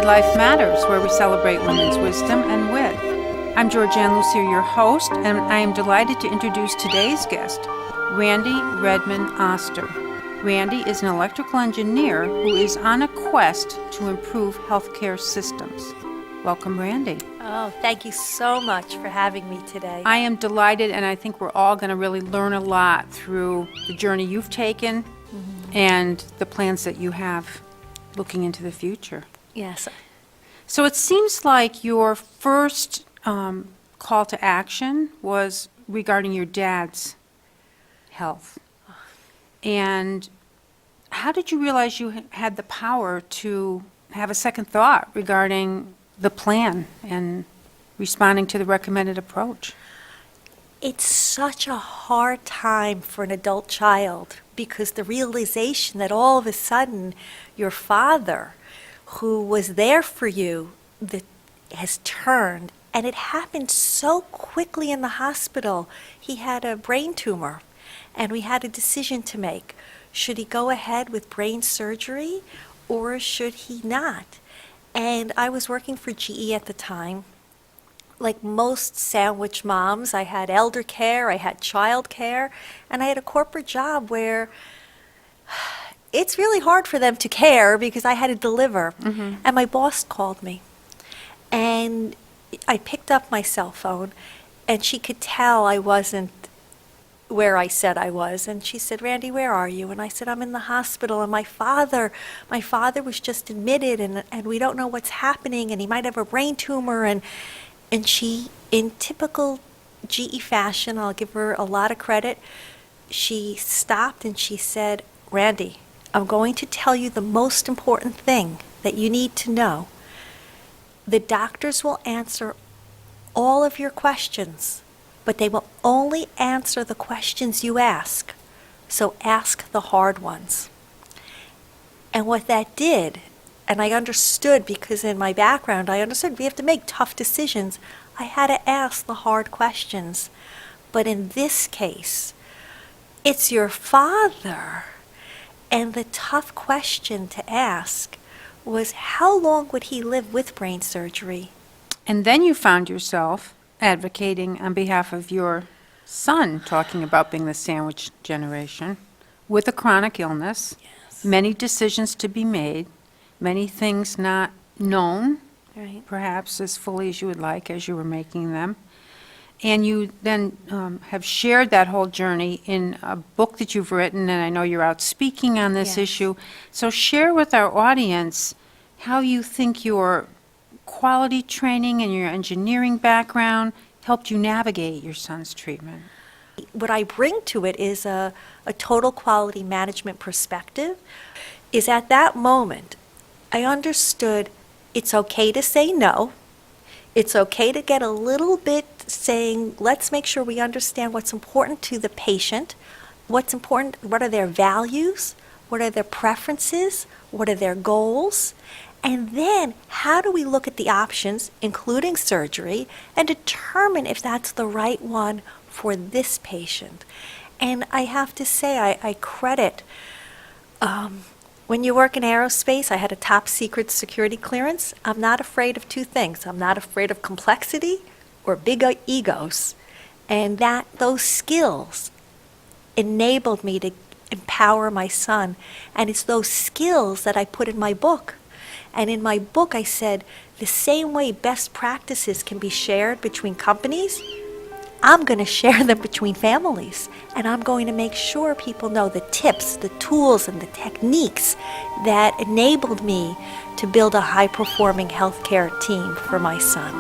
MidLIFE Matters, where we celebrate women's wisdom and wit. I'm Georgian Lussier, your host, and I am delighted to introduce today's guest, Randi Redmond Oster. Randi is an electrical engineer who is on a quest to improve healthcare systems. Welcome, Randi. Oh, thank you so much for having me today. I am delighted, and I think we're all going to really learn a lot through the journey you've taken and the plans that you have looking into the future. Yes. So it seems like your first call to action was regarding your dad's health. And how did you realize you had the power to have a second thought regarding the plan and responding to the recommended approach? It's such a hard time for an adult child because the realization that all of a sudden your father, who was there for you, that has turned, and it happened so quickly in the hospital. He had a brain tumor, and we had a decision to make. Should he go ahead with brain surgery, or should he not? And I was working for GE at the time. Like most sandwich moms, I had elder care, I had child care, and I had a corporate job where it's really hard for them to care because I had to deliver. And my boss called me, and I picked up my cell phone, and she could tell I wasn't where I said I was. And she said, "Randi, where are you?" And I said, "I'm in the hospital, and my father was just admitted, and we don't know what's happening, and he might have a brain tumor." And she, in typical GE fashion, I'll give her a lot of credit, she stopped and she said, "Randi, I'm going to tell you the most important thing that you need to know. The doctors will answer all of your questions, but they will only answer the questions you ask. So ask the hard ones." And what that did, and I understood because in my background, I understood we have to make tough decisions. I had to ask the hard questions. But in this case, it's your father. And the tough question to ask was, how long would he live with brain surgery? And then you found yourself advocating on behalf of your son, talking about being the sandwich generation with a chronic illness, many decisions to be made, many things not known, Right. perhaps as fully as you would like as you were making them. And you then have shared that whole journey in a book that you've written, and I know you're out speaking on this Yes. issue. So share with our audience how you think your quality training and your engineering background helped you navigate your son's treatment. What I bring to it is a total quality management perspective. Is at that moment, I understood it's okay to say no. It's okay to get a little bit saying, let's make sure we understand what's important to the patient, what's important, what are their values, what are their preferences, what are their goals, and then how do we look at the options, including surgery, and determine if that's the right one for this patient. And I have to say, I credit, when you work in aerospace, I had a top secret security clearance. I'm not afraid of two things. I'm not afraid of complexity or big egos. And those skills enabled me to empower my son. And it's those skills that I put in my book. And in my book, I said, the same way best practices can be shared between companies, I'm going to share them between families, and I'm going to make sure people know the tips, the tools, and the techniques that enabled me to build a high-performing healthcare team for my son.